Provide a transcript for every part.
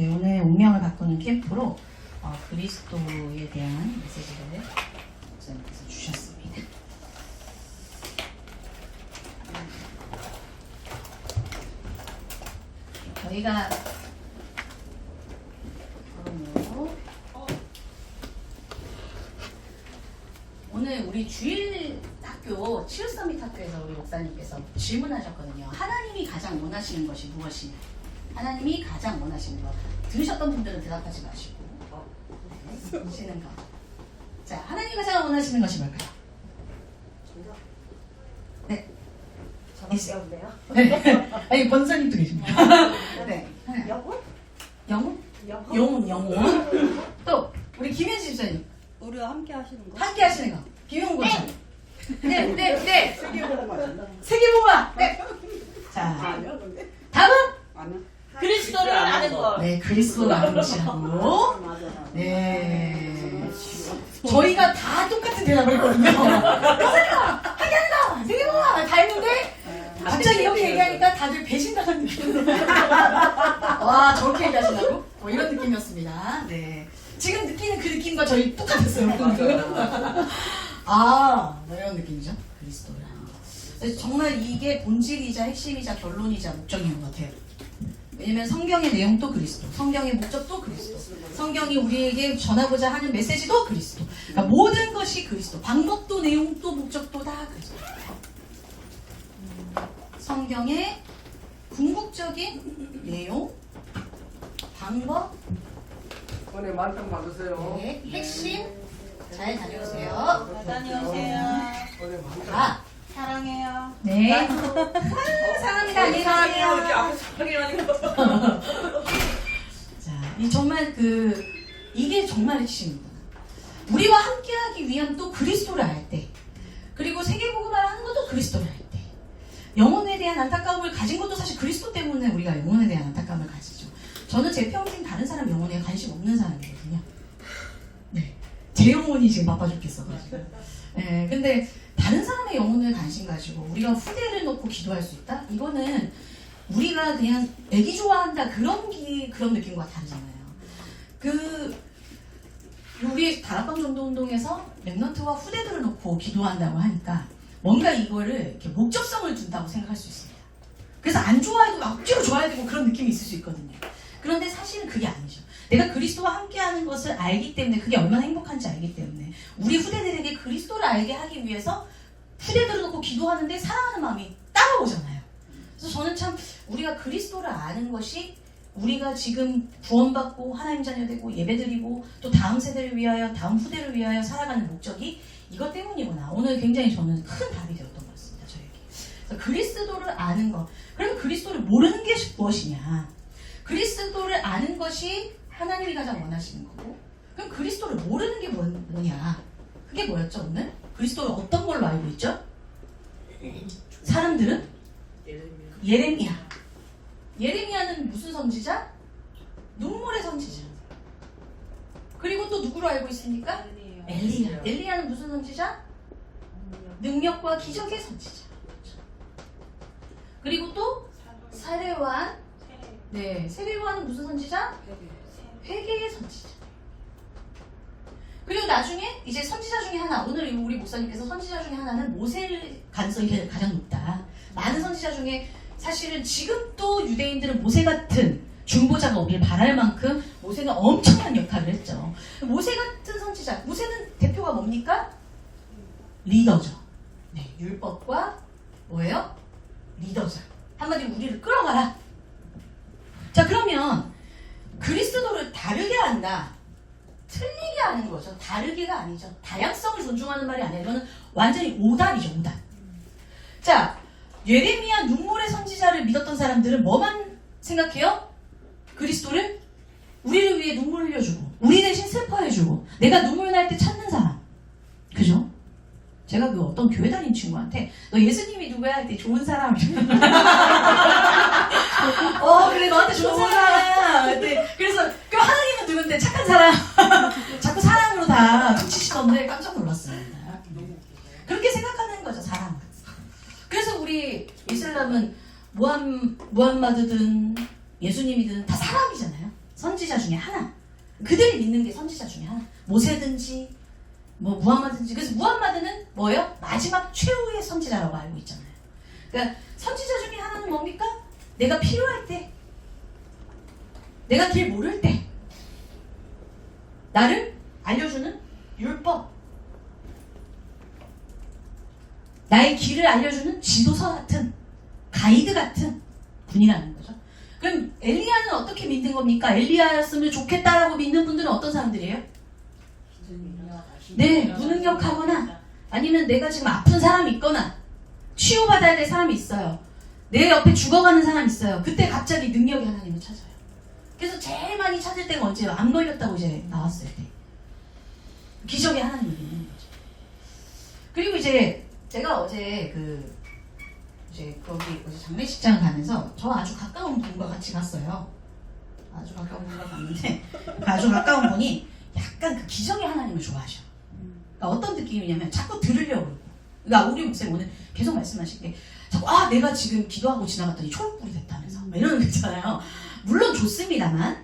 네, 오늘 운명을 바꾸는 캠프로 그리스도에 대한 메시지를 목사님께서 주셨습니다. 저희가 오늘 우리 주일 학교 치유서밋 학교에서 우리 목사님께서 질문하셨거든요. 하나님이 가장 원하시는 것이 무엇이냐? 하나님이 가장 원하시는 것. 들으셨던 분들은 대답하지 마시고 보시는 거. 자, 하나님이 가장 원하시는 것이 뭘까요? 네. 저밖에 없네요. 네. 아니 권사님도 계십니다. 네. 영혼? 영혼? 영혼? 영혼. 또 우리 김현지 집사님 우리와 함께 하시는 거? 함께 하시는 거. 김용훈 권사님. 네. 세계보고만. 세계보고만. 네. 자, 아니요, 근데. 답은 그리스도를 아는 것. 네, 그리스도를 아는 것이라고. 네. 저희가 다 똑같은 대답을 했거든요. 권사님아, 함께 하는 거. 세계보고만 다 했는데 갑자기 이렇게 얘기하니까 다들 배신당한 느낌. 와, 저렇게 얘기하시나고? 뭐 이런 느낌이었습니다. 네. 지금 느끼는 그 느낌과 저희 똑같았어요. 뭐 이런 느낌이죠. 그리스도라는 거. 그래서 정말 이게 본질이자 핵심이자 결론이자 목적인 것 같아요. 왜냐면 성경의 내용도 그리스도, 성경의 목적도 그리스도, 성경이 우리에게 전하고자 하는 메시지도 그리스도. 그러니까 모든 것이 그리스도. 방법도 내용도 목적도 다 그리스도. 성경의 궁극적인 내용, 방법, 오늘 만땅 받으세요. 네, 핵심 잘 다녀오세요. 다녀오세요. 오늘 만땅. 아, 사랑해요. 네. 사랑합니다. 안녕히 가세요. 자, 이 정말 이게 정말 핵심입니다. 우리와 함께하기 위한 또 그리스도를 알 때, 그리고 세계복음을 하는 것도 그리스도를 알 때, 영혼에 대한 안타까움을 가진 것도 사실 그리스도 때문에 우리가 영혼에 대한 안타까움을 가지죠. 저는 제 평생 다른 사람 영혼에 관심 없는 사람이거든요. 네, 제 영혼이 지금 바빠 죽겠어가지고. 네, 근데 다른 사람의 영혼을 관심 가지고 우리가 후대를 놓고 기도할 수 있다? 이거는 우리가 그냥 애기 좋아한다 그런 느낌과 다르잖아요. 우리 다락방 전도운동에서 랩넌트와 후대들을 놓고 기도한다고 하니까 뭔가 이거를 이렇게 목적성을 둔다고 생각할 수 있습니다. 그래서 안 좋아해도 억지로 좋아야 되고 그런 느낌이 있을 수 있거든요. 그런데 사실은 그게 아니죠. 내가 그리스도와 함께하는 것을 알기 때문에 그게 얼마나 행복한지 알기 때문에 우리 후대들에게 그리스도를 알게 하기 위해서 후대들을 놓고 기도하는데 사랑하는 마음이 따라오잖아요. 그래서 저는 참 우리가 그리스도를 아는 것이 우리가 지금 구원받고 하나님 자녀 되고 예배드리고 또 다음 세대를 위하여 다음 후대를 위하여 살아가는 목적이 이것 때문이구나. 오늘 굉장히 저는 큰 답이 되었던 것 같습니다. 저에게. 그래서 그리스도를 아는 것. 그러면 그리스도를 모르는 게 무엇이냐. 그리스도를 아는 것이 하나님이 가장 원하시는 거고, 그럼 그리스도를 모르는 게 뭐냐? 그게 뭐였죠 오늘? 그리스도를 어떤 걸로 알고 있죠? 사람들은? 예레미야. 예레미야는 무슨 선지자? 눈물의 선지자. 그리고 또 누구로 알고 있습니까? 엘리야. 엘리야는 무슨 선지자? 능력과 기적의 선지자. 그리고 또 사례와 네, 세례요한은 무슨 선지자? 회개의 선지자. 그리고 나중에 이제 선지자 중에 하나, 오늘 우리 목사님께서 선지자 중에 하나는 모세일 가능성이 가장 높다. 많은 선지자 중에 사실은 지금도 유대인들은 모세 같은 중보자가 오길 바랄 만큼 모세는 엄청난 역할을 했죠. 모세 같은 선지자, 모세는 대표가 뭡니까? 리더죠. 네, 율법과 뭐예요? 리더죠. 한마디로 우리를 끌어가라. 자, 그러면 그리스도를 다르게 한다. 틀리게 하는 거죠. 다르게가 아니죠. 다양성을 존중하는 말이 아니라 이거는 완전히 오답이죠. 오답. 자, 예레미야 눈물의 선지자를 믿었던 사람들은 뭐만 생각해요? 그리스도를 우리를 위해 눈물 흘려주고 우리 대신 슬퍼해주고 내가 눈물 날 때 찾는 사람. 그죠? 제가 어떤 교회 다니는 친구한테 너 예수님이 누구야? 할 때 좋은 사람이야. 그래 너한테 좋은 사람. 그래서 그럼 하나님은 누군데 착한 사람. 자꾸 사랑으로 다 퉁치시던데 깜짝 놀랐습니다. 그렇게 생각하는 거죠 사람은. 그래서 우리 이슬람은 무함마드든 예수님이든 다 사람이잖아요. 선지 선지자 중에 하나. 그들이 믿는 게 선지자 중에 하나. 모세든지 뭐 무함마드든지. 그래서 무함마드는 뭐예요? 마지막 최후의 선지자라고 알고 있잖아요. 그러니까 선지자 중에 하나는 뭡니까? 내가 필요할 때, 내가 길 모를 때 나를 알려주는 율법, 나의 길을 알려주는 지도서 같은, 가이드 같은 분이라는 거죠. 그럼 엘리야는 어떻게 믿는 겁니까? 엘리야였으면 좋겠다라고 믿는 분들은 어떤 사람들이에요? 네, 무능력하거나 아니면 내가 지금 아픈 사람이 있거나 치유받아야 될 사람이 있어요. 내 옆에 죽어가는 사람이 있어요. 그때 갑자기 능력이 하나님을 찾아요. 그래서 제일 많이 찾을 때가 언제예요? 암 걸렸다고 이제 나왔을 때. 기적의 하나님을 믿는 거죠. 그리고 이제 제가 어제 거기 장례식장 가면서 저 아주 가까운 분과 같이 갔어요. 아주 가까운 분과 갔는데 아주 가까운 분이 약간 그 기적의 하나님을 좋아하셔. 그러니까 어떤 느낌이냐면 자꾸 들으려고 그러고. 그러니까 우리 목사님 오늘 계속 말씀하신 게 자꾸 내가 지금 기도하고 지나갔더니 초록불이 됐다면서 막 이러는 거 있잖아요. 물론 좋습니다만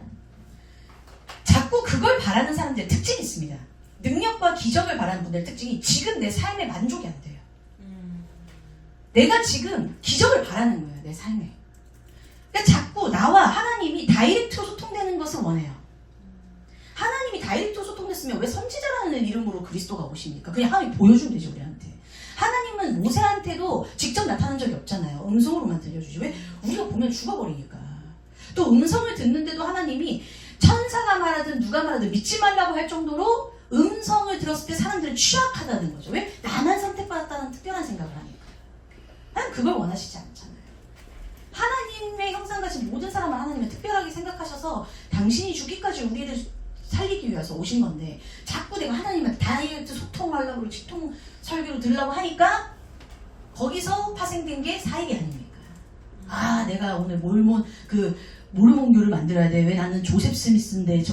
자꾸 그걸 바라는 사람들의 특징이 있습니다. 능력과 기적을 바라는 분들의 특징이 지금 내 삶에 만족이 안 돼요. 내가 지금 기적을 바라는 거예요. 내 삶에. 그러니까 자꾸 나와 하나님이 다이렉트로 소통되는 것을 원해요. 하나님이 다이렉트로 소통됐으면 왜 선지자라는 이름으로 그리스도가 오십니까? 그냥 하나님이 보여주면 되죠, 우리한테. 하나님은 모세한테도 직접 나타난 적이 없잖아요. 음성으로만 들려주지. 왜? 우리가 보면 죽어버리니까. 또 음성을 듣는데도 하나님이 천사가 말하든 누가 말하든 믿지 말라고 할 정도로 음성을 들었을 때 사람들은 취약하다는 거죠. 왜? 나만 선택받았다는 특별한 생각을 하니까. 난 그걸 원하시지 않잖아요. 하나님의 형상 가진 모든 사람을 하나님은 특별하게 생각하셔서 당신이 죽기까지 우리를 살리기 위해서 오신 건데 자꾸 내가 하나님한테 다이렉트 소통하려고 그러고 직통 설교를 들으려고 하니까 거기서 파생된 게 사입이 아닙니까? 내가 오늘 모르몬교를 만들어야 돼. 왜 나는 조셉 스미스인데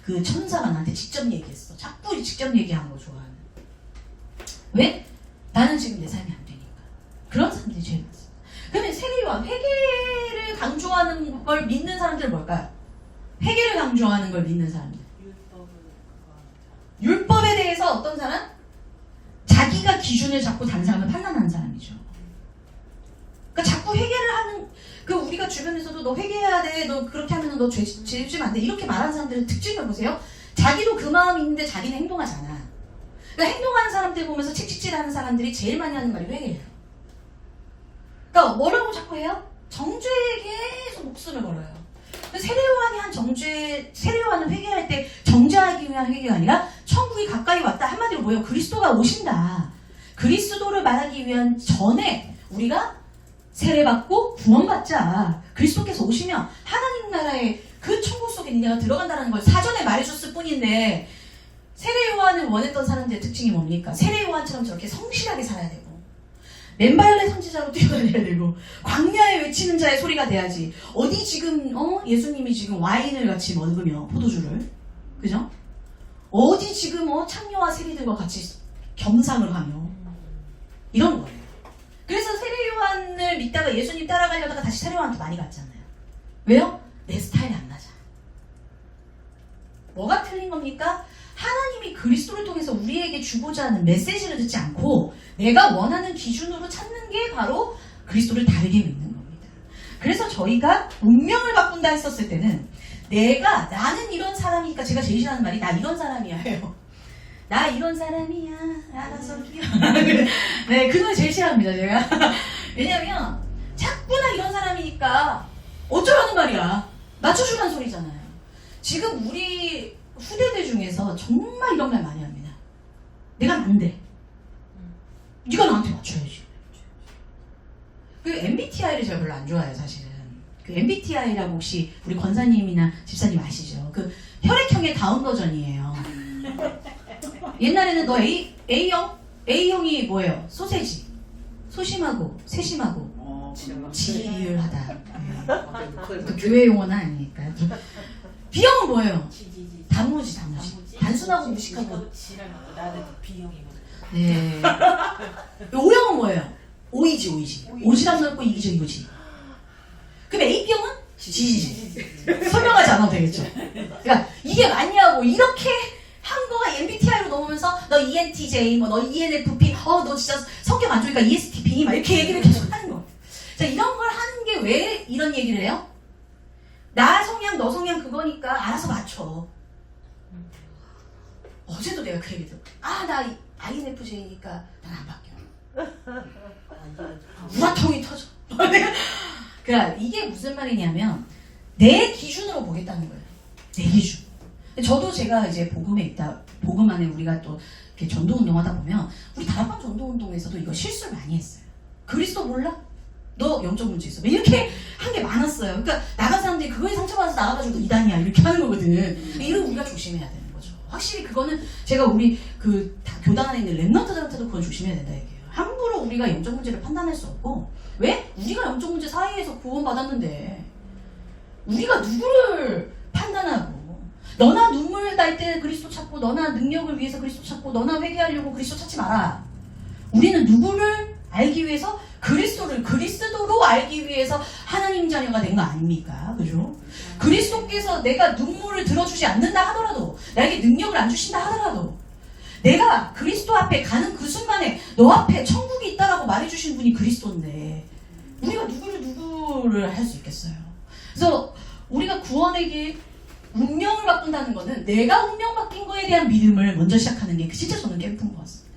그 천사가 나한테 직접 얘기했어. 자꾸 직접 얘기하는 거 좋아하는. 왜? 나는 지금 내 삶이 안 되니까. 그런 사람들이 제일 많습니다. 그러면 세례요한 회개를 강조하는 걸 믿는 사람들은 뭘까요? 회개를 강조하는 걸 믿는 사람들. 율법에 대해서 어떤 사람? 자기가 기준을 잡고 다른 사람을 판단하는 사람이죠. 그러니까 자꾸 회개를 하는 우리가 주변에서도 너 회개해야 돼. 너 그렇게 하면 너 죄 지으면 안 돼. 이렇게 말하는 사람들의 특징을 보세요. 자기도 그 마음이 있는데 자기는 행동하지 않아. 그러니까 행동하는 사람들 보면서 책찍질하는 사람들이 제일 많이 하는 말이 회개예요. 그러니까 뭐라고 자꾸 해요? 정죄에 계속 목숨을 걸어요. 세례요한이 한 세례요한은 회개할 때 정죄하기 위한 회개가 아니라 천국이 가까이 왔다. 한마디로 뭐예요? 그리스도가 오신다. 그리스도를 말하기 위한 전에 우리가 세례받고 구원받자. 그리스도께서 오시면 하나님 나라의 그 천국 속에 내가 들어간다는 걸 사전에 말해줬을 뿐인데 세례요한을 원했던 사람들의 특징이 뭡니까? 세례요한처럼 저렇게 성실하게 살아야 되고 맨발의 선지자로 뛰어다녀야 되고 광야에 외치는 자의 소리가 돼야지. 어디 지금 예수님이 지금 와인을 같이 먹으며 포도주를 그죠? 어디 지금 창녀와 세리들과 같이 겸상을 하며 이런 거예요. 그래서 세례요한을 믿다가 예수님 따라가려다가 다시 세례요한한테 많이 갔잖아요. 왜요? 내 스타일이 안 맞아. 뭐가 틀린 겁니까? 하나님이 그리스도를 통해서 우리에게 주고자 하는 메시지를 듣지 않고 내가 원하는 기준으로 찾는 게 바로 그리스도를 다르게 믿는 겁니다. 그래서 저희가 운명을 바꾼다 했었을 때는 나는 이런 사람이니까 제가 제일 싫어하는 말이 나 이런 사람이야 해요. 나 이런 사람이야. 알아서 뛰어. 네, 그 노래 제일 싫어합니다, 제가. 왜냐면 자꾸나 이런 사람이니까 어쩌라는 말이야. 맞춰주라는 소리잖아요. 지금 우리 후대들 중에서 정말 이런 말 많이 합니다. 내가 난데. 네가 나한테 맞춰야지. 그 MBTI를 제가 별로 안 좋아해요, 사실은. 그 MBTI라고 혹시 우리 권사님이나 집사님 아시죠? 그 혈액형의 다운 버전이에요. 옛날에는 너 A형이 뭐예요? 소세지. 소심하고 세심하고 지율하다. 네. 그 교회 용어는 아니니까. B형은 뭐예요? 단무지. 단순하고 무식하고. 나는 B형이거든. 네. O형은 뭐예요? 오이지. 오지랖 넓고 이기적이지. 그럼 A형은? 지지. 설명하지 않아도 되겠죠. 이게 맞냐고. 이렇게 한 거가 MBTI로 넘으면서 너 ENTJ, 뭐 너 ENFP, 너 진짜 성격 안 좋으니까 ESTP 막 이렇게 얘기를 계속 하는 거. 자, 이런 걸 하는 게 왜 이런 얘기를 해요? 나 성향, 너 성향 그거니까 알아서 맞춰. 어제도 내가 그 얘기 들었어. 나 INFJ니까 난 안 바뀌어. 우라통이 터져. 그러니까 이게 무슨 말이냐면 내 기준으로 보겠다는 거예요. 내 기준. 저도 제가 이제 복음 안에 우리가 또 이렇게 전도 운동하다 보면 우리 다락방 전도 운동에서도 이거 실수를 많이 했어요. 그리스도 몰라? 너 영적 문제 있어. 이렇게 한 게 많았어요. 그러니까 나간 사람들이 그거에 상처받아서 나가가지고 이단이야 이렇게 하는 거거든. 이런 우리가 조심해야 되는 거죠. 확실히 그거는 제가 우리 그 교단 안에 있는 랩런트들한테도 그건 조심해야 된다 얘기예요. 함부로 우리가 영적 문제를 판단할 수 없고 왜? 우리가 영적 문제 사이에서 구원받았는데 우리가 누구를 판단하고 너나 눈물 날 때 그리스도 찾고 너나 능력을 위해서 그리스도 찾고 너나 회개하려고 그리스도 찾지 마라. 우리는 누구를 알기 위해서 그리스도로 알기 위해서 하나님 자녀가 된 거 아닙니까? 그죠? 그리스도께서 내가 눈물을 들어주지 않는다 하더라도 나에게 능력을 안 주신다 하더라도 내가 그리스도 앞에 가는 그 순간에 너 앞에 천국이 있다라고 말해주신 분이 그리스도인데 우리가 누구를 할 수 있겠어요? 그래서 우리가 구원의 길 운명을 바꾼다는 거는 내가 운명 바뀐 거에 대한 믿음을 먼저 시작하는 게 진짜 저는 깨끗한 것 같습니다.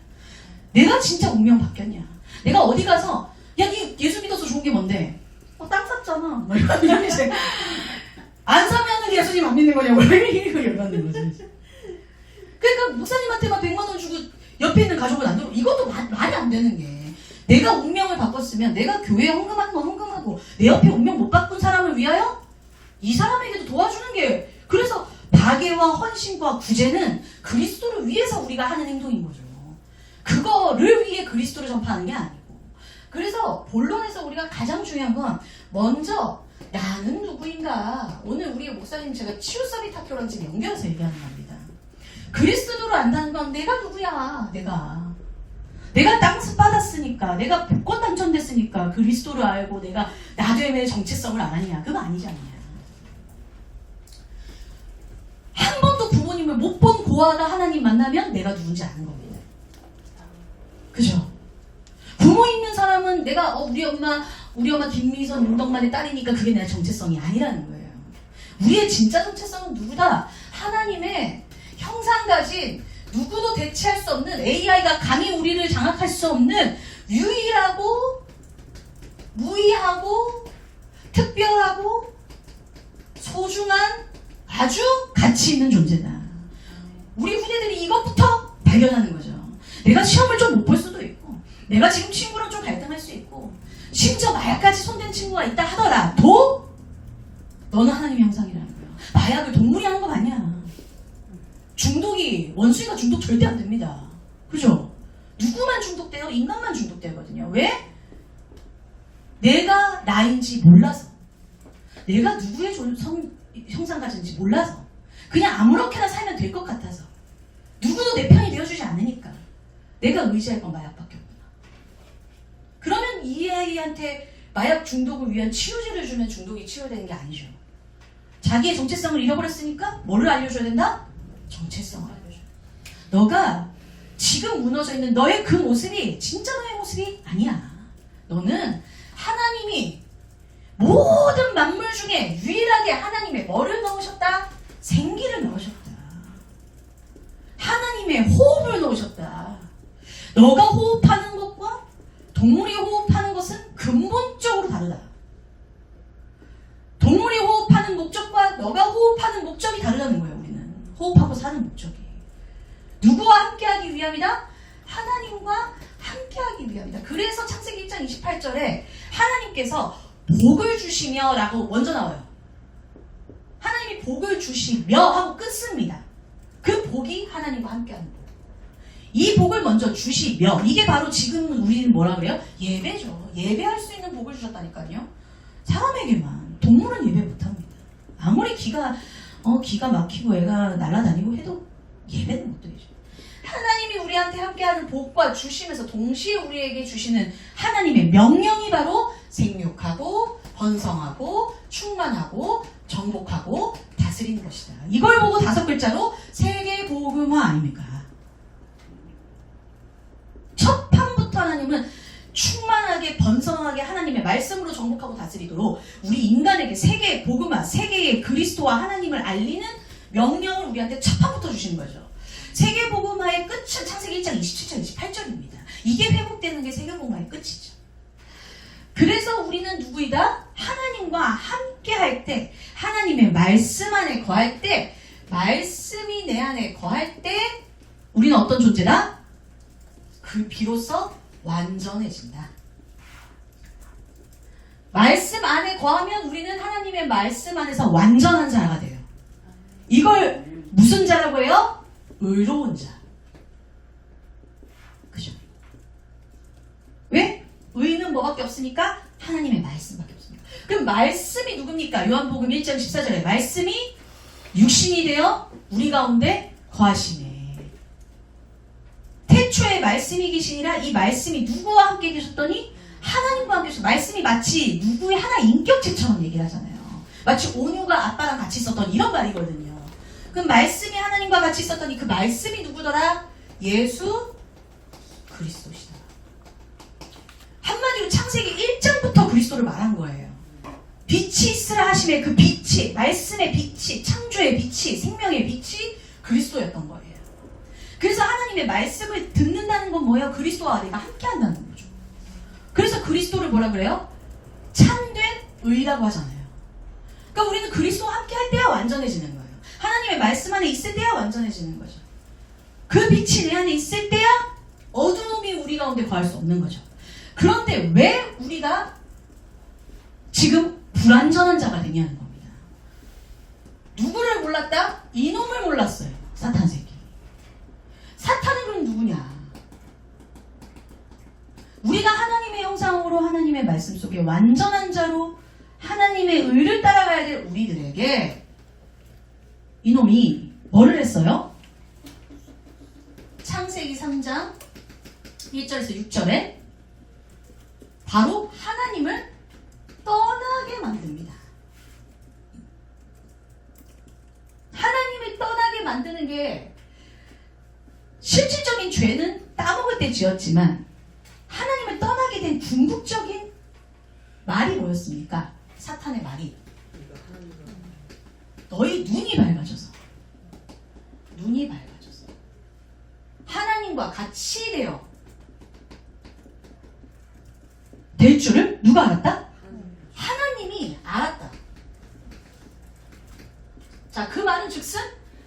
내가 진짜 운명 바뀌었냐? 내가 어디 가서 니 예수 믿어서 좋은 게 뭔데? 땅 샀잖아. 이런 이제 안 사면은 예수님 안 믿는 거냐고 이거 열받는 거지. 그러니까 목사님한테 막 100만 원 주고 옆에 있는 가족은 안 들어. 이것도 말이 안 되는 게 내가 운명을 바꿨으면 내가 교회에 헌금하는 건 헌금하고 내 옆에 운명 못 바꾼 사람을 위하여 이 사람에게도 도와주는 게 그래서 박애와 헌신과 구제는 그리스도를 위해서 우리가 하는 행동인 거죠. 그거를 위해 그리스도를 전파하는 게 아니고. 그래서 본론에서 우리가 가장 중요한 건 먼저 나는 누구인가. 오늘 우리 목사님 제가 치유서비 타교랑 지금 연결해서 얘기하는 겁니다. 그리스도를 안다는 건 내가 누구야. 내가 땅 받았으니까 내가 복권 당첨됐으니까 그리스도를 알고 내가 나됨의 정체성을 아느냐. 그거 아니잖아요. 한 번도 부모님을 못 본 고아가 하나님 만나면 내가 누군지 아는 겁니다. 그죠? 부모 있는 사람은 내가 우리 엄마 김미선 윤덕만의 딸이니까 그게 내 정체성이 아니라는 거예요. 우리의 진짜 정체성은 누구다? 하나님의 형상 가진 누구도 대체할 수 없는 AI가 감히 우리를 장악할 수 없는 유일하고 무의하고 특별하고 소중한 아주 가치 있는 존재다. 우리 후대들이 이것부터 발견하는 거죠. 내가 시험을 좀 못 볼 수도 있고 내가 지금 친구랑 좀 갈등할 수 있고 심지어 마약까지 손댄 친구가 있다 하더라도 너는 하나님의 형상이라는 거야. 마약을 동물이 하는 거 아니야. 원수이가 중독 절대 안 됩니다. 그죠? 누구만 중독돼요? 인간만 중독되거든요. 왜? 내가 나인지 몰라서 내가 누구의 형상 가진지 몰라서 그냥 아무렇게나 살면 될 것 같아서 누구도 내 편이 되어주지 않으니까 내가 의지할 건 마약밖에 없구나. 그러면 이 아이한테 마약 중독을 위한 치유제를 주면 중독이 치유되는 게 아니죠. 자기의 정체성을 잃어버렸으니까 뭐를 알려줘야 된다? 정체성을 알려줘. 너가 지금 무너져 있는 너의 그 모습이 진짜 너의 모습이 아니야. 너는 하나님이 모든 만물 중에 유일하게 하나님의 뭐를 넣으셨다? 생기를 넣으셨다. 하나님의 호흡을 넣으셨다. 너가 호흡하는 것과 동물이 호흡하는 것은 근본적으로 다르다. 동물이 호흡하는 목적과 너가 호흡하는 목적이 다르다는 거예요. 우리는 호흡하고 사는 목적이 누구와 함께하기 위함이다? 하나님과 함께하기 위함이다. 그래서 창세기 1장 28절에 하나님께서 복을 주시며 라고 먼저 나와요. 하나님이 복을 주시며 하고 끊습니다. 그 복이 하나님과 함께하는 복. 이 복을 먼저 주시며 이게 바로 지금 우리는 뭐라 그래요? 예배죠. 예배할 수 있는 복을 주셨다니까요. 사람에게만. 동물은 예배 못합니다. 아무리 기가 막히고 애가 날아다니고 해도 예배는 못 드리죠. 하나님이 우리한테 함께하는 복과 주시면서 동시에 우리에게 주시는 하나님의 명령이 바로 생육하고 번성하고 충만하고 정복하고 다스리라. 다스리는 것이다. 이걸 보고 5글자로 세계복음화 아닙니까? 첫 판부터 하나님은 충만하게 번성하게 하나님의 말씀으로 정복하고 다스리도록 우리 인간에게 세계의 복음화, 세계의 그리스도와 하나님을 알리는 명령을 우리한테 첫 판부터 주시는 거죠. 세계복음화의 끝은 창세기 1장 27절 28절입니다. 이게 회복되는 게 세계복음화의 끝이죠. 그래서 우리는 누구이다? 하나님과 함께 할 때, 하나님의 말씀 안에 거할 때, 말씀이 내 안에 거할 때 우리는 어떤 존재다? 그 비로소 완전해진다. 말씀 안에 거하면 우리는 하나님의 말씀 안에서 완전한 자가 돼요. 이걸 무슨 자라고 해요? 의로운 자. 그죠? 왜? 의는 뭐밖에 없으니까? 하나님의 말씀밖에 없습니다. 그럼 말씀이 누굽니까? 요한복음 1장 14절에 말씀이 육신이 되어 우리 가운데 거하시네. 태초에 말씀이 계시니라. 이 말씀이 누구와 함께 계셨더니 하나님과 함께 계셨어요. 말씀이 마치 누구의 하나 인격체처럼 얘기를 하잖아요. 마치 온유가 아빠랑 같이 있었던 이런 말이거든요. 그럼 말씀이 하나님과 같이 있었더니 그 말씀이 누구더라? 예수 그리스도시다. 한마디로 창세기 1장부터 그리스도를 말한 거예요. 빛이 있으라 하심에 그 빛이, 말씀의 빛이, 창조의 빛이, 생명의 빛이 그리스도였던 거예요. 그래서 하나님의 말씀을 듣는다는 건 뭐예요? 그리스도와 내가 함께 한다는 거죠. 그래서 그리스도를 뭐라 그래요? 참된 의라고 하잖아요. 그러니까 우리는 그리스도와 함께 할 때야 완전해지는 거예요. 하나님의 말씀 안에 있을 때야 완전해지는 거죠. 그 빛이 내 안에 있을 때야 어두움이 우리 가운데 거할 수 없는 거죠. 그런데 왜 우리가 지금 불완전한 자가 되냐는 겁니다. 누구를 몰랐다? 이놈을 몰랐어요. 사탄 새끼. 사탄은 그럼 누구냐? 우리가 하나님의 형상으로 하나님의 말씀 속에 완전한 자로 하나님의 의를 따라가야 될 우리들에게 이놈이 뭐를 했어요? 창세기 3장 1절에서 6절에 바로 하나님을 떠나게 만듭니다. 하나님을 떠나게 만드는 게 실질적인 죄는 따먹을 때 지었지만 하나님을 떠나게 된 궁극적인 말이 뭐였습니까? 사탄의 말이 너희 눈이 밝아져서 하나님과 같이 되어 될 줄을 누가 알았다? 하나님이 알았다. 자, 그 말은 즉슨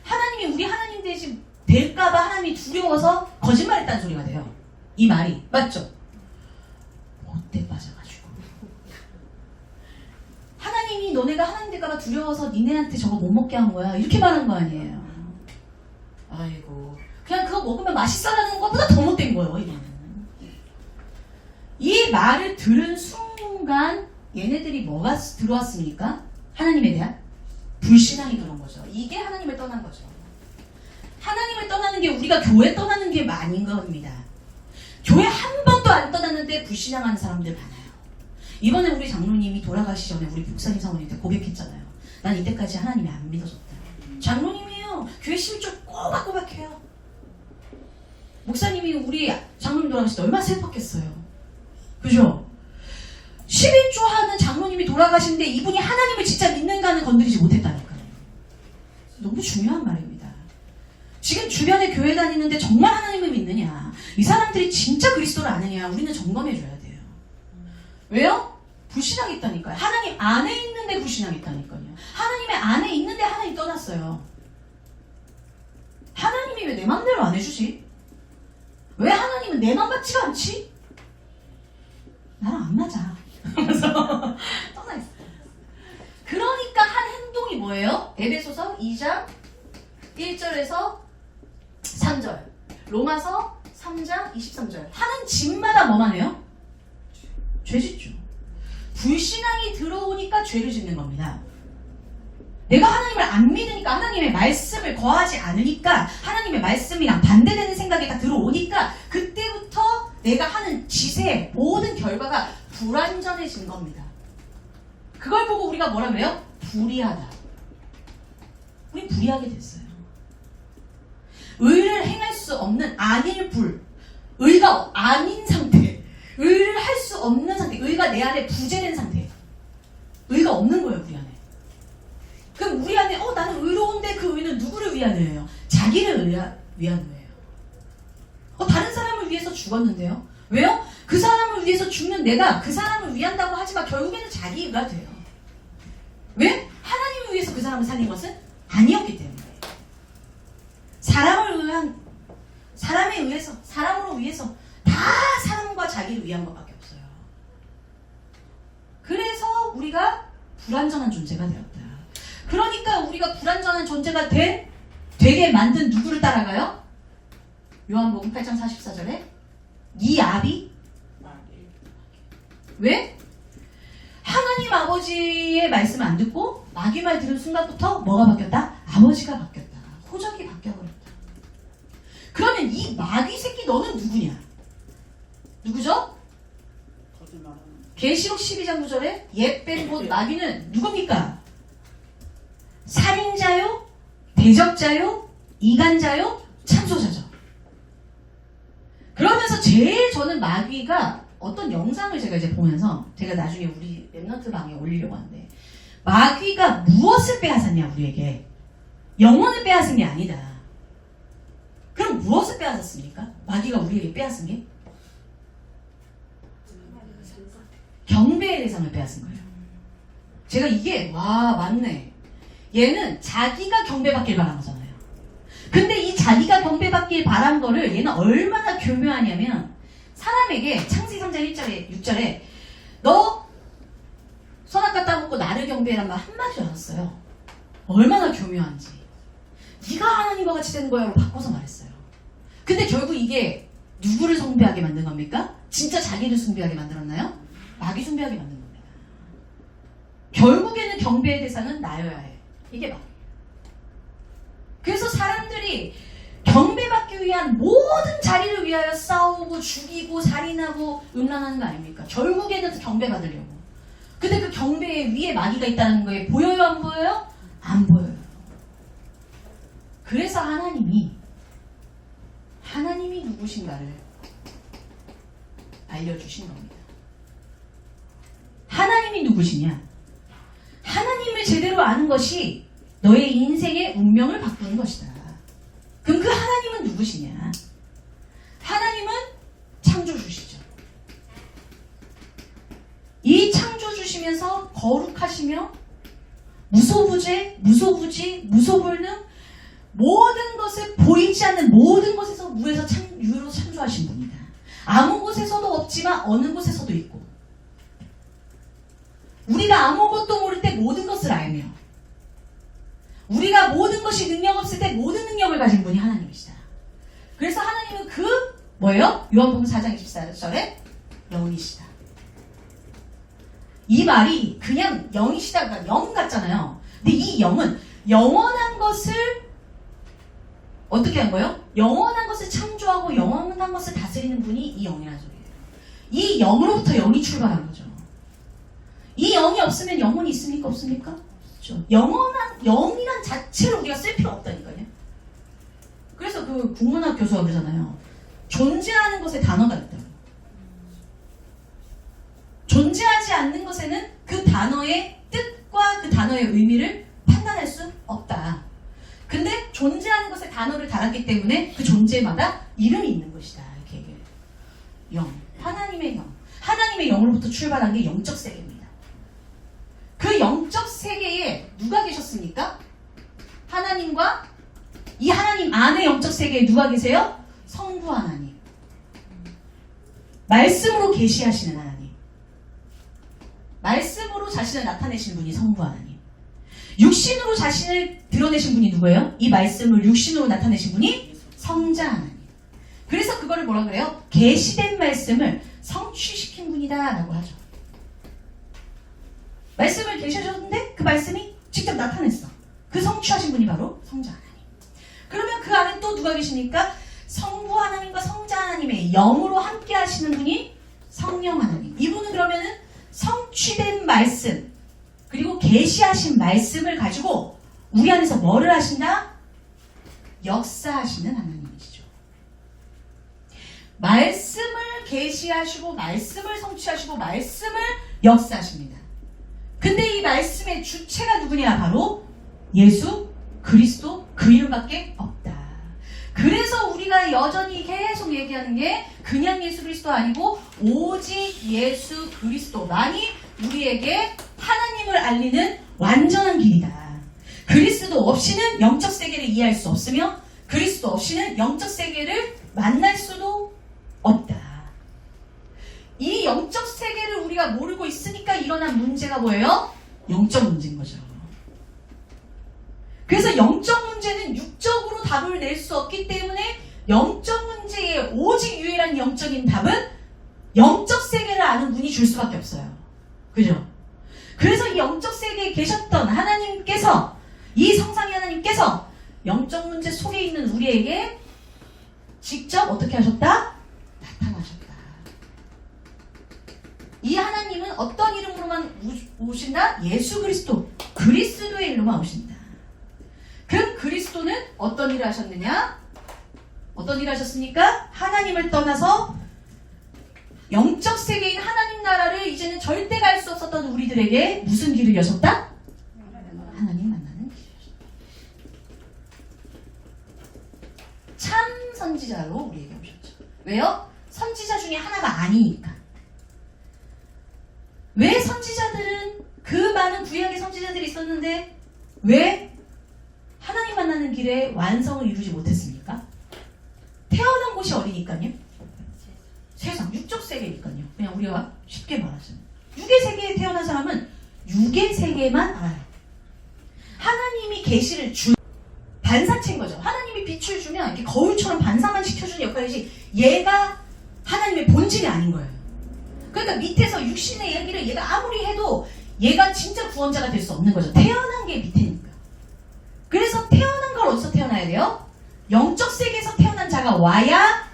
하나님이 우리 하나님 되지 될까봐 하나님이 두려워서 거짓말했다는 소리가 돼요. 이 말이 맞죠? 못돼 빠져가지고 하나님이 너네가 하나님 될까봐 두려워서 니네한테 저거 못 먹게 한 거야 이렇게 말한 거 아니에요. 아이고 그냥 그거 먹으면 맛있어라는 것보다 더 못된 거예요. 이거는. 이 말을 들은 순간 얘네들이 뭐가 들어왔습니까? 하나님에 대한 불신앙이 들어온 거죠. 이게 하나님을 떠난 거죠. 하나님을 떠나는 게 우리가 교회 떠나는 게 아닌 겁니다. 교회 한 번도 안 떠났는데 불신앙하는 사람들 많아요. 이번에 우리 장로님이 돌아가시 전에 우리 목사님 사모님한테 고백했잖아요. 난 이때까지 하나님이 안 믿어졌다. 장로님이에요. 교회 11조 꼬박꼬박해요. 목사님이 우리 장로님 돌아가실 때 얼마나 슬펐겠어요. 그죠? 11조 하는 장로님이 돌아가시는데 이분이 하나님을 진짜 믿는가는 건드리지 못했다니까요. 너무 중요한 말입니다. 지금 주변에 교회 다니는데 정말 하나님을 믿느냐? 이 사람들이 진짜 그리스도를 아느냐? 우리는 점검해줘야 돼요. 왜요? 불신앙이 있다니까요. 하나님 안에 있는데 불신앙이 있다니까요. 하나님의 안에 있는데 하나님 떠났어요. 하나님이 왜 내 맘대로 안 해주지? 왜 하나님은 내 맘 같지가 않지? 나랑 안 맞아. 그래서 떠나 있어요. 그러니까 한 행동이 뭐예요? 에베소서 2장 1절에서 3절, 로마서 3장 23절. 하는 집마다 뭐만 해요? 죄 짓죠. 불신앙이 들어오니까 죄를 짓는 겁니다. 내가 하나님을 안 믿으니까 하나님의 말씀을 거하지 않으니까 하나님의 말씀이랑 반대되는 생각이 다 들어오니까 그때부터 내가 하는 짓의 모든 결과가 불완전해진 겁니다. 그걸 보고 우리가 뭐라 그래요? 불의하다. 우리 불의하게 됐어요. 의를 행할 수 없는 아닐 불, 의가 아닌 상태, 의를 할 수 없는 상태, 의가 내 안에 부재된 상태, 의가 없는 거예요 우리 안에. 그럼 우리 안에 나는 의로운데 그 의는 누구를 위한 의예요? 자기를 위한 의예요. 다른 사람을 위해서 죽었는데요. 왜요? 그 사람을 위해서 죽는 내가 그 사람을 위한다고 하지만 결국에는 자기 의가 돼요. 왜? 하나님을 위해서 그 사람을 살린 것은 아니었기 때문에. 사람에 의해서, 사람으로 위해서 다 사람과 자기를 위한 것밖에 없어요. 그래서 우리가 불완전한 존재가 되었다. 그러니까 우리가 불완전한 존재가 되게 만든 누구를 따라가요? 요한복음 8장 44절에 이 아비 왜? 하나님 아버지의 말씀 안 듣고 마귀 말 들은 순간부터 뭐가 바뀌었다? 아버지가 바뀌었다. 호적이 바뀌어버렸다. 그러면 이 마귀 새끼 너는 누구냐? 누구죠? 계시록 12장 9절에 옛뱀 곧 마귀는 누굽니까? 살인자요, 대적자요, 이간자요, 참소자죠. 그러면서 제일 저는 마귀가 어떤 영상을 제가 이제 보면서 제가 나중에 우리 랩너트 방에 올리려고 하는데 마귀가 무엇을 빼앗았냐 우리에게? 영혼을 빼앗은 게 아니다. 그럼 무엇을 빼앗았습니까? 마귀가 우리에게 빼앗은 게? 경배의 대상을 빼앗은 거예요. 제가 이게 맞네. 얘는 자기가 경배받길 바란 거잖아요. 근데 이 자기가 경배받길 바란 거를 얘는 얼마나 교묘하냐면 사람에게 창세기 3장 1절에 6절에 너 선악 갖다 먹고 나를 경배해란 말 한마디도 안 했어요. 얼마나 교묘한지. 네가 하나님과 같이 되는 거야 라고 바꿔서 말했어요. 근데 결국 이게 누구를 숭배하게 만든 겁니까? 진짜 자기를 숭배하게 만들었나요? 마귀 숭배하게 만든 겁니다. 결국에는 경배의 대상은 나여야 해. 이게 마귀. 그래서 사람들이 경배받기 위한 모든 자리를 위하여 싸우고 죽이고 살인하고 음란하는 거 아닙니까? 결국에는 경배받으려고. 근데 그 경배 위에 마귀가 있다는 거에 보여요 안 보여요? 안 보여요. 그래서 하나님이 누구신가를 알려주신 겁니다. 하나님이 누구시냐? 하나님을 제대로 아는 것이 너의 인생의 운명을 바꾸는 것이다. 그럼 그 하나님은 누구시냐? 하나님은 창조주시죠. 이 창조주시면서 거룩하시며 무소부재, 무소불능 모든 것을 보이지 않는 모든 것에서 유로 창조하신 분이다. 아무 곳에서도 없지만 어느 곳에서도 있고 우리가 아무것도 모를 때 모든 것을 알며 우리가 모든 것이 능력 없을 때 모든 능력을 가진 분이 하나님이시다. 그래서 하나님은 뭐예요? 요한복음 4장 24절에 영이시다. 이 말이 그냥 영이시다가 영 같잖아요. 근데 이 영은 영원한 것을 어떻게 한 거예요? 영원한 것을 창조하고 영원한 것을 다스리는 분이 이 영이라는 소리예요. 이 영으로부터 영이 출발한 거죠. 이 영이 없으면 영혼이 있습니까? 없습니까? 없죠. 영이란 자체를 우리가 쓸 필요 없다니까요. 그래서 그 국문학 교수가 그러잖아요. 존재하는 것에 단어가 있다고. 존재하지 않는 것에는 그 단어의 뜻과 그 단어의 의미를 판단할 수 없다. 근데 존재하는 것에 단어를 달았기 때문에 그 존재마다 이름이 있는 것이다. 이렇게 얘기해요. 영. 하나님의 영. 하나님의 영으로부터 출발한 게 영적 세계입니다. 그 영적 세계에 누가 계셨습니까? 하나님과 이 하나님 안의 영적 세계에 누가 계세요? 성부 하나님. 말씀으로 계시하시는 하나님. 말씀으로 자신을 나타내신 분이 성부 하나님. 육신으로 자신을 드러내신 분이 누구예요? 이 말씀을 육신으로 나타내신 분이 성자 하나님. 그래서 그거를 뭐라 그래요? 계시된 말씀을 성취시킨 분이다 라고 하죠. 말씀을 계셔줬는데 그 말씀이 직접 나타냈어. 그 성취하신 분이 바로 성자 하나님. 그러면 그 안에 또 누가 계십니까? 성부 하나님과 성자 하나님의 영으로 함께 하시는 분이 성령 하나님. 이분은 그러면은 성취된 말씀 그리고 계시하신 말씀을 가지고 우리 안에서 뭐를 하신다? 역사하시는 하나님이시죠. 말씀을 계시하시고 말씀을 성취하시고 말씀을 역사하십니다. 근데 이 말씀의 주체가 누구냐? 바로 예수 그리스도, 그 이름밖에 없다. 그래서 우리가 여전히 계속 얘기하는 게 그냥 예수 그리스도 아니고 오직 예수 그리스도만이 우리에게 하나님을 알리는 완전한 길이다. 그리스도 없이는 영적 세계를 이해할 수 없으며 그리스도 없이는 영적 세계를 만날 수도 없다. 이 영적 세계를 우리가 모르고 있으니까 일어난 문제가 뭐예요? 영적 문제인 거죠. 그래서 영적 문제는 육적으로 답을 낼 수 없기 때문에 영적 문제의 오직 유일한 영적인 답은 영적 세계를 아는 분이 줄 수밖에 없어요. 그죠? 그래서 이 영적 세계에 계셨던 하나님께서, 이 성삼위 하나님께서 영적 문제 속에 있는 우리에게 직접 어떻게 하셨다? 나타나셨다. 이 하나님은 어떤 이름으로만 오신다? 예수 그리스도, 그리스도의 이름으로만 오신다. 그 그리스도는 어떤 일을 하셨느냐? 어떤 일을 하셨습니까? 하나님을 떠나서 영적 세계인 하나님 나라를 이제는 절대 갈 수 없었던 우리들에게 무슨 길을 여셨다? 하나님 만나는 길이었다. 참 선지자로 우리에게 오셨죠. 왜요? 선지자 중에 하나가 아니니까. 왜 선지자들은, 그 많은 구약의 선지자들이 있었는데 왜 하나님 만나는 길에 완성을 이루지 못했습니까? 태어난 곳이 어디니까요? 세상, 육적 세계니까요. 그냥 우리가 쉽게 말하자면 육의 세계에 태어난 사람은 육의 세계만 알아요. 하나님이 계시를 준 반사체인 거죠. 하나님이 빛을 주면 이렇게 거울처럼 반사만 시켜주는 역할이지 얘가 하나님의 본질이 아닌 거예요. 그러니까 밑에서 육신의 얘기를 얘가 아무리 해도 얘가 진짜 구원자가 될 수 없는 거죠. 태어난 게 밑에니까. 그래서 태어난 걸 어디서 태어나야 돼요? 영적 세계에서 태어난 자가 와야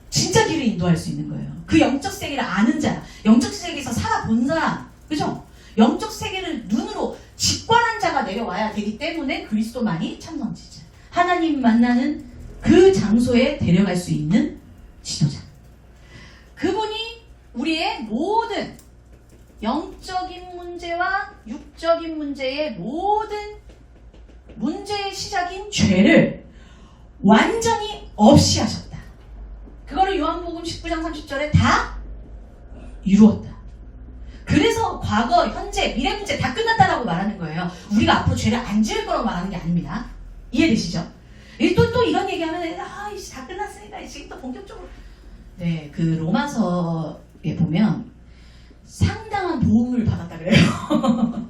진짜 길을 인도할 수 있는 거예요. 그 영적 세계를 아는 자, 영적 세계에서 살아본 사람, 그죠? 영적 세계를 눈으로 직관한 자가 내려와야 되기 때문에 그리스도만이 참선지자, 하나님 만나는 그 장소에 데려갈 수 있는 지도자. 그분이 우리의 모든 영적인 문제와 육적인 문제의 모든 문제의 시작인 죄를 완전히 없이 하셨다. 그거를 요한복음 19장 30절에 다 이루었다. 그래서 과거, 현재, 미래 문제 다 끝났다라고 말하는 거예요. 우리가 앞으로 죄를 안 지을 거라고 말하는 게 아닙니다. 이해되시죠? 또 이런 얘기하면 다 끝났으니까 지금 또 본격적으로. 네, 그 로마서에 보면 상당한 도움을 받았다 그래요.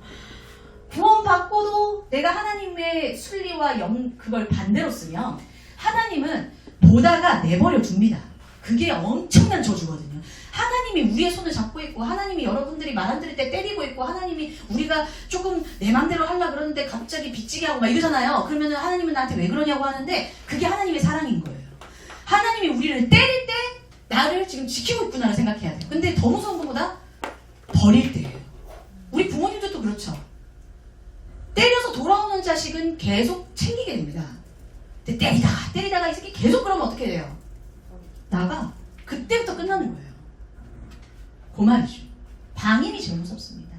구원 받고도 내가 하나님의 순리와 그걸 반대로 쓰면 하나님은 보다가 내버려 둡니다. 그게 엄청난 저주거든요. 하나님이 우리의 손을 잡고 있고 하나님이 여러분들이 말 안 들을 때 때리고 있고 하나님이 우리가 조금 내 맘대로 하려고 그러는데 갑자기 빚지게 하고 막 이러잖아요. 그러면 하나님은 나한테 왜 그러냐고 하는데 그게 하나님의 사랑인 거예요. 하나님이 우리를 때릴 때 나를 지금 지키고 있구나를 생각해야 돼요. 근데 더 무서운 것보다 버릴 때예요. 우리 부모님들도 그렇죠. 때려서 돌아오는 자식은 계속 챙기게 됩니다. 근데 때리다가 이 새끼 계속 그러면 어떻게 돼요? 나가 그때부터 끝나는 거예요. 그 말이죠. 방임이 제일 무섭습니다.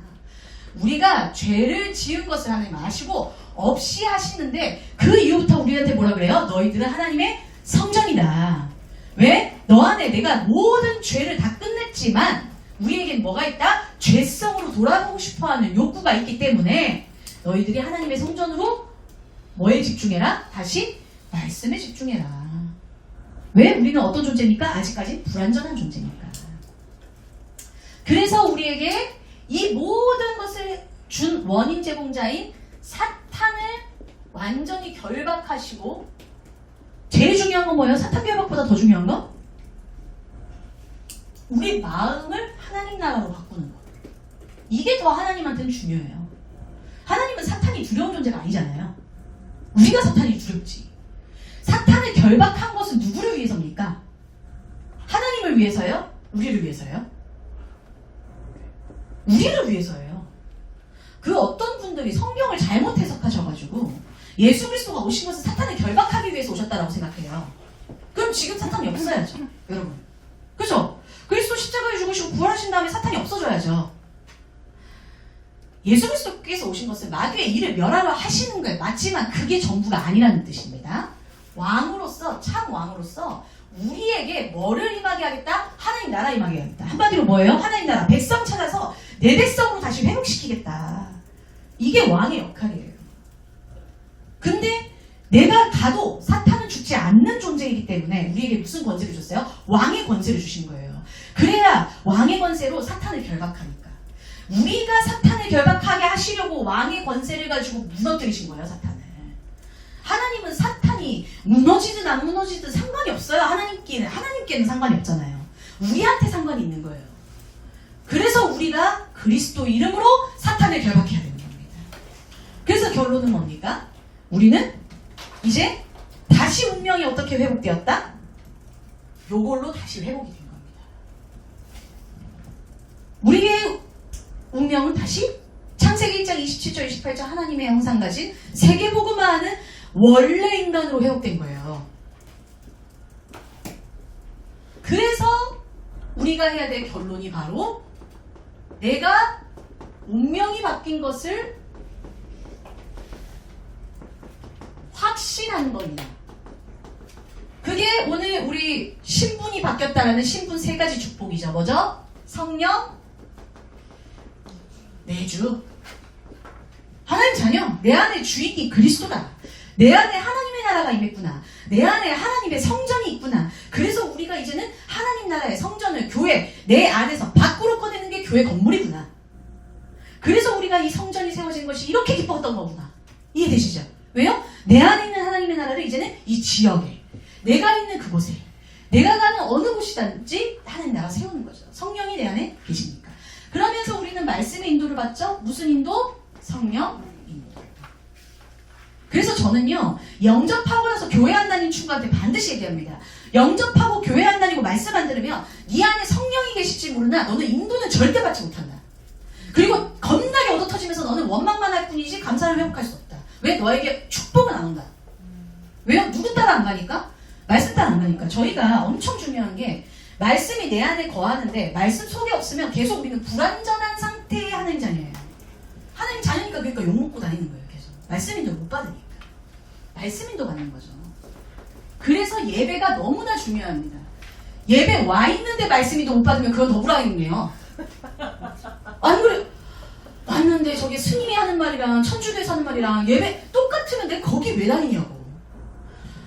우리가 죄를 지은 것을 하나님 아시고 없이 하시는데 그 이후부터 우리한테 뭐라 그래요? 너희들은 하나님의 성전이다. 왜? 너 안에 내가 모든 죄를 다 끝냈지만 우리에겐 뭐가 있다? 죄성으로 돌아가고 싶어하는 욕구가 있기 때문에 너희들이 하나님의 성전으로 뭐에 집중해라? 다시 말씀에 집중해라. 왜? 우리는 어떤 존재입니까? 아직까지 불완전한 존재니까. 그래서 우리에게 이 모든 것을 준 원인 제공자인 사탄을 완전히 결박하시고, 제일 중요한 건 뭐예요? 사탄 결박보다 더 중요한 건? 우리 마음을 하나님 나라로 바꾸는 거. 이게 더 하나님한테는 중요해요. 하나님은 사탄이 두려운 존재가 아니잖아요. 우리가 사탄이 두렵지. 사탄을 결박한 것은 누구를 위해서입니까? 하나님을 위해서요? 우리를 위해서요? 우리를 위해서예요. 그 어떤 분들이 성경을 잘못 해석하셔가지고 예수 그리스도가 오신 것은 사탄을 결박하기 위해서 오셨다라고 생각해요. 그럼 지금 사탄이 없어야죠, 여러분. 그죠? 그리스도 십자가에 죽으시고 부활하신 다음에 사탄이 없어져야죠. 예수 그리스도께서 오신 것은 마귀의 일을 멸하러 하시는 거예요. 맞지만 그게 전부가 아니라는 뜻입니다. 왕으로서, 참 왕으로서 우리에게 뭐를 임하게 하겠다? 하나님 나라 임하게 하겠다. 한마디로 뭐예요? 하나님 나라, 백성 찾아서 내 백성으로 다시 회복시키겠다. 이게 왕의 역할이에요. 근데 내가 가도 사탄은 죽지 않는 존재이기 때문에 우리에게 무슨 권세를 줬어요? 왕의 권세를 주신 거예요. 그래야 왕의 권세로 사탄을 결박하니까. 우리가 사탄을 결박하게 하시려고 왕의 권세를 가지고 무너뜨리신 거예요, 사탄을. 하나님은 사탄이 무너지든 안 무너지든 상관이 없어요. 하나님께는 상관이 없잖아요. 우리한테 상관이 있는 거예요. 그래서 우리가 그리스도 이름으로 사탄을 결박해야 되는 겁니다. 그래서 결론은 뭡니까? 우리는 이제 다시 운명이 어떻게 회복되었다? 요걸로 다시 회복이 된 겁니다. 우리의 운명은 다시 창세기 1장 27절 28절 하나님의 형상 가진 세계복음화하는 원래 인간으로 회복된 거예요. 그래서 우리가 해야 될 결론이 바로 내가 운명이 바뀐 것을 확신하는 겁니다. 그게 오늘 우리 신분이 바뀌었다라는 신분 세 가지 축복이죠. 뭐죠? 성령, 내주, 하나님 자녀, 내 안에 주인이 그리스도다. 내 안에 하나님의 나라가 임했구나. 내 안에 하나님의 성전이 있구나. 그래서 우리가 이제는 하나님 나라의 성전을 교회 내 안에서 밖으로 꺼내는 게 교회 건물이구나. 그래서 우리가 이 성전이 세워진 것이 이렇게 기뻤던 거구나. 이해되시죠? 왜요? 내 안에 있는 하나님의 나라를 이제는 이 지역에, 내가 있는 그곳에, 내가 가는 어느 곳이든지 하나님 나라 세우는 거죠. 성령이 내 안에 계시니까. 그러면서 우리는 말씀의 인도를 받죠. 무슨 인도? 성령 인도. 그래서 저는요, 영접하고 나서 교회 안 다니는 친구한테 반드시 얘기합니다. 영접하고 교회 안 다니고 말씀 안 들으면 네 안에 성령이 계실지 모르나 너는 인도는 절대 받지 못한다. 그리고 겁나게 얻어터지면서 너는 원망만 할 뿐이지 감사를 회복할 수 없다. 왜? 너에게 축복은 안 온다. 왜요? 누구 따라 안 가니까? 말씀 따라 안 가니까. 저희가 엄청 중요한 게 말씀이 내 안에 거하는데 말씀 속에 없으면 계속 우리는 불완전한 상태의 하나님 자녀예요. 하나님 자녀니까 그러니까 욕먹고 다니는 거예요. 계속. 말씀인도 못 받으니까. 말씀인도 받는 거죠. 그래서 예배가 너무나 중요합니다. 예배 와 있는데 말씀인도 못 받으면 그건 더 불안해요. 안 그래? 왔는데 저기 스님이 하는 말이랑 천주교에서 하는 말이랑 예배 똑같으면 내가 거기 왜 다니냐고.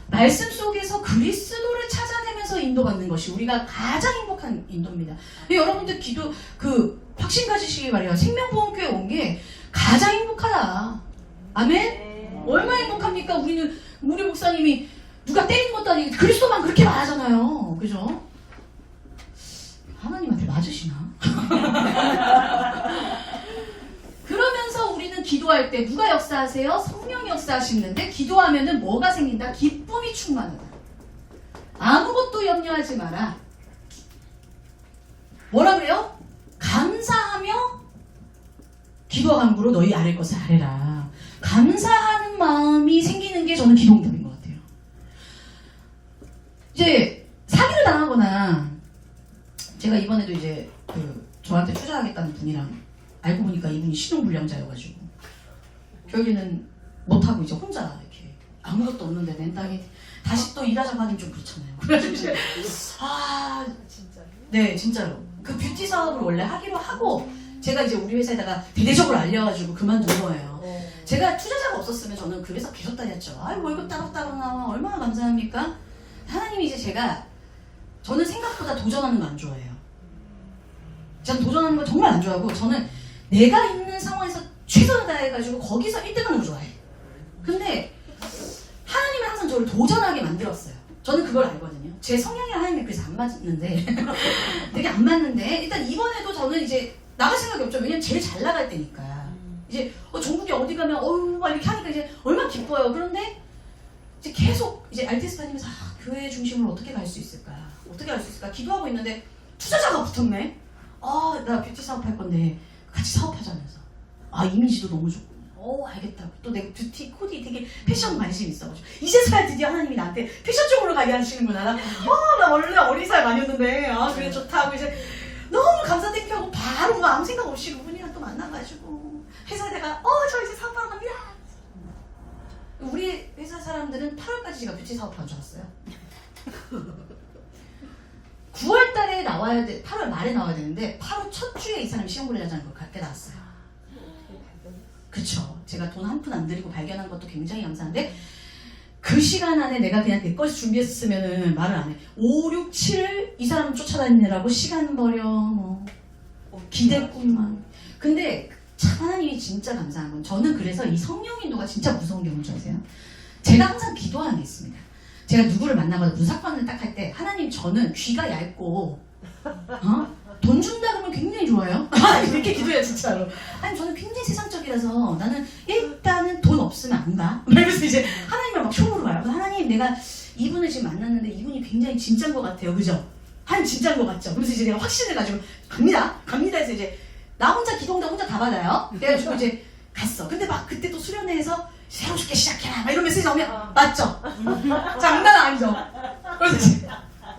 말씀 속에서 그리스도를 찾아내면서 인도받는 것이 우리가 가장 행복한 인도입니다. 여러분들 기도 확신 가지시기 바래요. 생명보험교회 온 게 가장 행복하다. 아멘? 얼마나 행복합니까? 우리 목사님이 누가 때리는 것도 아니고 그리스도만 그렇게 말하잖아요. 그죠? 하나님한테 맞으시나? 그러면서 우리는 기도할 때 누가 역사하세요? 성령이 역사하시는데 기도하면은 뭐가 생긴다? 기쁨이 충만하다. 아무것도 염려하지 마라. 뭐라 그래요? 감사하며 기도와 간구로 너희 아랠 것을 아뢰라. 감사하는 마음이 생기는 게 저는 기도응답인 것 같아요. 이제 사기를 당하거나 제가 이번에도 이제 저한테 투자하겠다는 분이랑 알고 보니까 이분이 신용불량자여가지고 결국에는 못하고 이제 혼자 이렇게 아무것도 없는데 낸 땅에 다시 또 일하자고 하긴 좀 그렇잖아요. 그래가지고 이제 진짜요? 네, 진짜로 그 뷰티 사업을 원래 하기로 하고 제가 이제 우리 회사에다가 대대적으로 알려가지고 그만둔 거예요. 제가 투자자가 없었으면 저는 그 회사 계속 다녔죠. 월급 따박따박 나와 얼마나 감사합니까? 하나님이 이제 저는 생각보다 도전하는 거 안 좋아해요. 저는 도전하는 거 정말 안 좋아하고 저는 내가 있는 상황에서 최선을 다해가지고 거기서 1등하는 거 좋아해. 근데 하나님은 항상 저를 도전하게 만들었어요. 저는 그걸 알거든요. 제 성향이랑 하나님이 그래서 안 맞는데 되게 안 맞는데 일단 이번에도 저는 이제 나갈 생각이 없죠. 왜냐면 제일 잘 나갈 때니까. 이제 전국에 어디 가면 막 이렇게 하니까 이제 얼마나 기뻐요. 그런데 이제 계속 이제 RTS 다니면서 교회 중심으로 어떻게 갈 수 있을까? 어떻게 갈 수 있을까? 기도하고 있는데 투자자가 붙었네. 나 뷰티 사업 할 건데 같이 사업하자면서. 이미지도 너무 좋고. 알겠다고. 또 내가 뷰티, 코디 되게 패션 관심 있어가지고 이제서야 드디어 하나님이 나한테 패션 쪽으로 가게 하시는구나. 나 원래 어린이살 많이 였는데 그래 좋다고 이제 너무 감사 땡큐하고 바로 뭐 아무 생각 없이 그분이랑 또 만나가지고 회사에 내가 저 이제 사업하러 갑니다. 우리 회사 사람들은 8월까지 제가 뷰티 사업하는 줄 알았어요. 9월 달에 나와야 돼, 8월 말에 나와야 되는데 8월 첫 주에 이 사람이 시험 보려자는 걸 깨달았어요. 그쵸. 제가 돈 한 푼 안 들이고 발견한 것도 굉장히 감사한데 그 시간 안에 내가 그냥 내 것을 준비했으면은 말을 안 해. 5, 6, 7을 이 사람 쫓아다니느라고 시간 버려 뭐 기대꿈만. 근데 참 하나님이 진짜 감사한 건 저는 그래서 이 성령 인도가 진짜 무서운 게 뭔지 아세요? 제가 항상 기도하는 게 있습니다. 제가 누구를 만나거나 무사건을 딱 할 때 하나님 저는 귀가 얇고 돈 준다 그러면 굉장히 좋아요. 이렇게 기도해요 진짜로. 아니 저는 굉장히 세상적이라서 나는 일단은 돈 없으면 안 가. 그래서 이제 하나님을 막 쇼으로 가요. 하나님 내가 이분을 지금 만났는데 이분이 굉장히 진짜인 것 같아요. 그죠? 하나님 진짜인 것 같죠? 그래서 이제 내가 확신을 가지고 갑니다 해서 이제 나 혼자 기도응답 혼자 다 받아요. 그래가지고 이제 갔어. 근데 막 그때 또 수련회에서 새롭게 시작해라 막 이런 메시지 나오면 맞죠? 장난 아니죠? 그래서 이제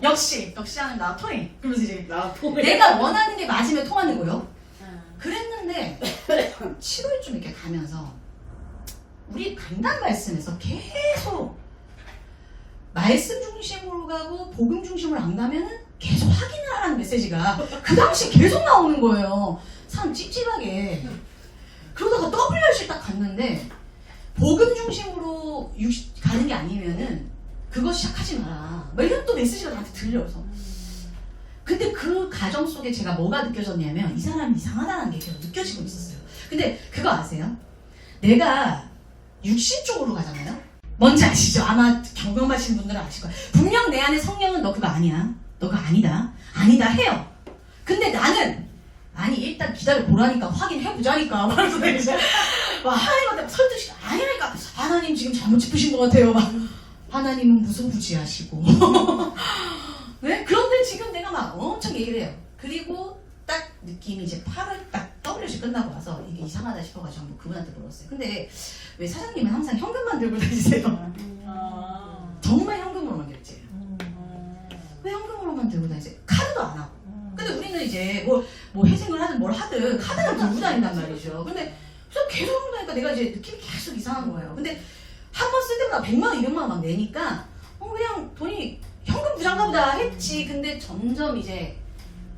역시 하는 나 통해. 그러면서 이제 내가 원하는 게 맞으면 통하는 거요. 그랬는데 7월쯤 이렇게 가면서 우리 강단 말씀에서 계속 말씀 중심으로 가고 복음 중심으로 안 가면은 계속 확인을 하라는 메시지가 그 당시 계속 나오는 거예요. 사람 찝찝하게. 그러다가 WRC 딱 갔는데 복음 중심으로 가는 게 아니면은 그거 시작하지 마라. 막 이런 또 메시지가 나한테 들려서. 근데 그 과정 속에 제가 뭐가 느껴졌냐면 이 사람이 이상하다는 게 계속 느껴지고 있었어요. 근데 그거 아세요? 내가 육신 쪽으로 가잖아요? 뭔지 아시죠? 아마 경험하신 분들은 아실 거예요. 분명 내 안에 성령은 너 그거 아니야. 너 그거 아니다. 아니다 해요. 근데 나는 아니 일단 기다려 보라니까 확인해보자니까 말해서 이제 막 하나님한테 설득시 아니라니까 하나님 지금 잘못 짚으신 것 같아요. 막 하나님은 무소부지하시고 네? 그런데 지금 내가 막 엄청 얘기를 해요. 그리고 딱 느낌이 이제 8월 딱 WC 끝나고 와서 이게 이상하다 싶어가지고 한번 그분한테 물어봤어요. 근데 왜 사장님은 항상 현금만 들고 다니세요? 정말 현금으로만 결제해요. 왜 현금으로만 들고 다니세요? 카드도 안 하고. 근데 우리는 이제 뭐 회생을 하든 뭘 하든 카드를 들고 다닌단 말이죠. 근데 그래서 계속 들고 다니까 내가 이제 느낌이 계속 이상한 거예요. 근데 한 번 쓸 때마다 100만 원, 200만 원 막 내니까 그냥 돈이 현금 부자인가 보다 했지. 근데 점점 이제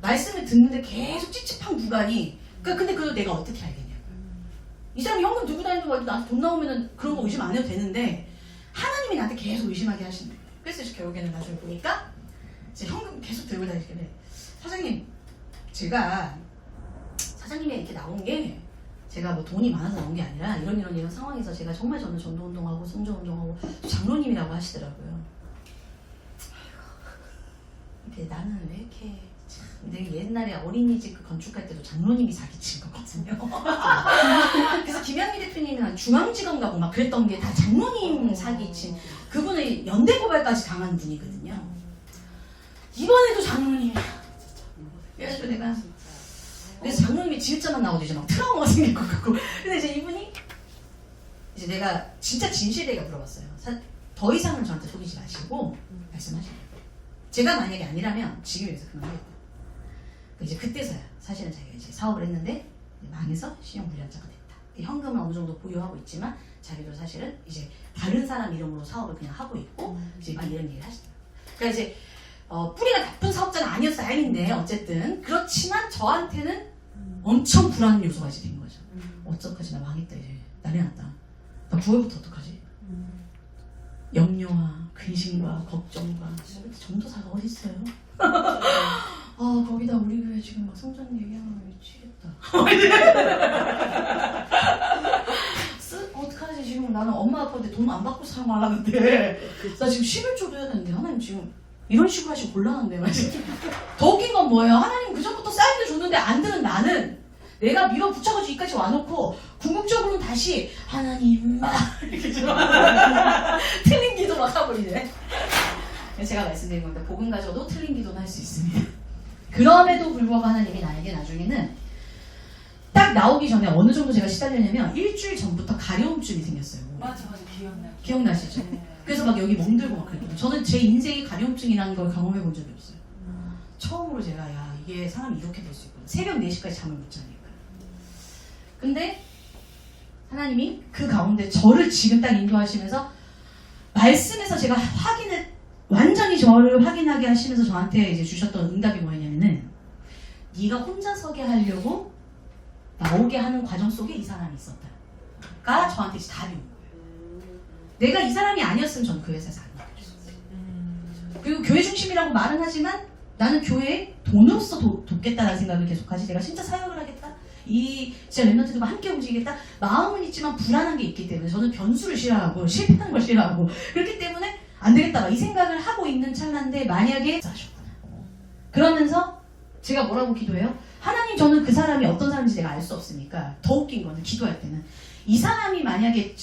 말씀을 듣는데 계속 찝찝한 구간이 근데 그걸 내가 어떻게 알겠냐고. 이 사람이 현금 들고 다니는 거 말고 나한테 돈 나오면은 그런 거 의심 안 해도 되는데 하나님이 나한테 계속 의심하게 하시는 거예요. 그래서 결국에는 나중에 보니까 이제 현금 계속 들고 다니길래 사장님 제가 사장님이 이렇게 나온 게 제가 뭐 돈이 많아서 나온 게 아니라 이런 상황에서 제가 정말 저는 전도운동하고 성전운동하고 장로님이라고 하시더라고요. 이렇게 나는 왜 이렇게 내가 옛날에 어린이집 그 건축할 때도 장로님이 사기친 거거든요. 그래서 김양미 대표님이랑 중앙지검 가고 막 그랬던 게 다 장로님 사기친 그분의 연대고발까지 당한 분이거든요. 이번에도 장로님이야. 그래서 내가 그래서 장로님이 지읒자만 나오도 이제 막 트라우마가 생길 것 같고. 근데 이제 이분이 이제 내가 진짜 진실되게 물어봤어요. 더 이상은 저한테 속이지 마시고 말씀하시래요. 제가 만약에 아니라면 지금 여기서 그만하겠다. 이제 그때서야 사실은 자기가 이제 사업을 했는데 망해서 신용불량자가 됐다. 현금은 어느 정도 보유하고 있지만 자기도 사실은 이제 다른 사람 이름으로 사업을 그냥 하고 있고 이제 막 이런 얘기를 하시더라고요. 그러니까 이제 뿌리가 나쁜 사업자는 아니어서 다행인데 어쨌든 그렇지만 저한테는 엄청 불안 요소가 이제 된 거죠. 어떡하지 나 망했다 이제 난리 났다. 나 9월부터 어떡하지? 염려와 근심과 걱정과 전도사가 어디 있어요? 거기다 우리 교회 지금 막 성전 얘기하면 미치겠다. 어떡하지 지금 나는 엄마 아빠한테 돈 안 받고 사용하려는데 나 지금 11조도 해야 되는데 하나님 지금 이런 식으로 하시고 곤란한데 말이지. 더 웃긴 건 뭐예요? 하나님 그전부터 사인을 줬는데 안 들은 나는 내가 밀어붙여가지고 이까지 와놓고 궁극적으로는 다시 하나님 막 이렇게 좀 틀린 기도 막 하고 이래. 제가 말씀드린 건데 복음 가져도 틀린 기도는 할 수 있습니다. 그럼에도 불구하고 하나님이 나에게 나중에는 딱 딱 나오기 전에 어느 정도 제가 시달렸냐면 일주일 전부터 가려움증이 생겼어요. 맞아 기억나. 기억나시죠? 그래서 막 여기 멍들고 막 그랬거든요. 저는 제 인생에 가려움증이라는 걸 경험해 본 적이 없어요. 처음으로 제가 야 이게 사람이 이렇게 될 수 있구나. 새벽 4시까지 잠을 못 자니까. 근데 하나님이 그 가운데 저를 지금 딱 인도하시면서 말씀에서 제가 완전히 저를 확인하게 하시면서 저한테 이제 주셨던 응답이 뭐였냐면은 네가 혼자 서게 하려고 나오게 하는 과정 속에 이 사람이 있었다가 저한테 이제 답이 온 거예요. 내가 이 사람이 아니었으면 저는 그 회사에서 안 나왔어요. 그리고 교회 중심이라고 말은 하지만 나는 교회에 돈으로서 돕겠다라는 생각을 계속하지 내가 진짜 사역을 하겠다 이 진짜 랩런트들과 함께 움직이겠다 마음은 있지만 불안한 게 있기 때문에 저는 변수를 싫어하고 실패하는 걸 싫어하고 그렇기 때문에 안 되겠다 이 생각을 하고 있는 찰나인데 만약에 하셨구나 그러면서 제가 뭐라고 기도해요? 하나님 저는 그 사람이 어떤 사람인지 내가 알 수 없으니까 더 웃긴 거는 기도할 때는 이 사람이 만약에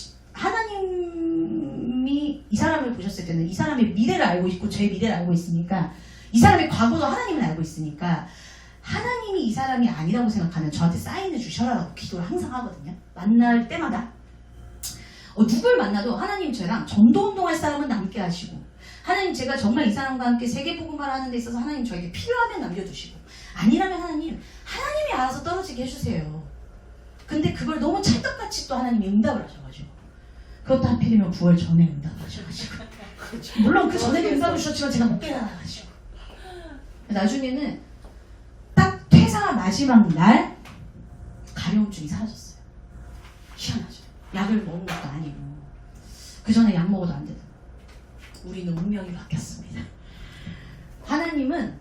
하나님이 이 사람을 보셨을 때는 이 사람의 미래를 알고 있고 제 미래를 알고 있으니까 이 사람의 과거도 하나님은 알고 있으니까 하나님이 이 사람이 아니라고 생각하면 저한테 사인을 주셔라라고 기도를 항상 하거든요. 만날 때마다 누굴 만나도 하나님 저랑 전도운동할 사람은 남게 하시고 하나님 제가 정말 이 사람과 함께 세계복음화를 하는 데 있어서 하나님 저에게 필요하면 남겨두시고 아니라면 하나님이 알아서 떨어지게 해주세요. 근데 그걸 너무 찰떡같이 또 하나님이 응답을 하셔가지고 그것도 하필이면 9월 전에 응답을 하셔가지고 물론 그 전에도 응답을 주셨지만 제가 못 깨달아가지고 나중에는 딱 퇴사 마지막 날 가려움증이 사라졌어요. 희한하죠. 약을 먹은 것도 아니고 그 전에 약 먹어도 안 되더라고요. 우리는 운명이 바뀌었습니다. 하나님은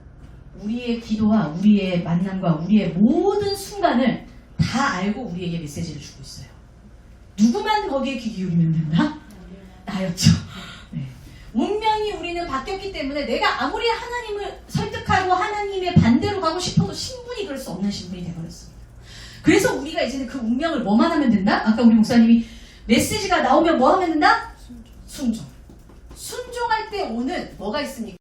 우리의 기도와 우리의 만남과 우리의 모든 순간을 다 알고 우리에게 메시지를 주고 있어요. 누구만 거기에 귀 기울이면 된다? 나였죠. 네. 운명이 우리는 바뀌었기 때문에 내가 아무리 하나님을 설득하고 하나님의 반대로 가고 싶어도 신분이 그럴 수 없는 신분이 되어버렸습니다. 그래서 우리가 이제는 그 운명을 뭐만 하면 된다? 아까 우리 목사님이 메시지가 나오면 뭐 하면 된다? 순종. 순종할 때 오는 뭐가 있습니까?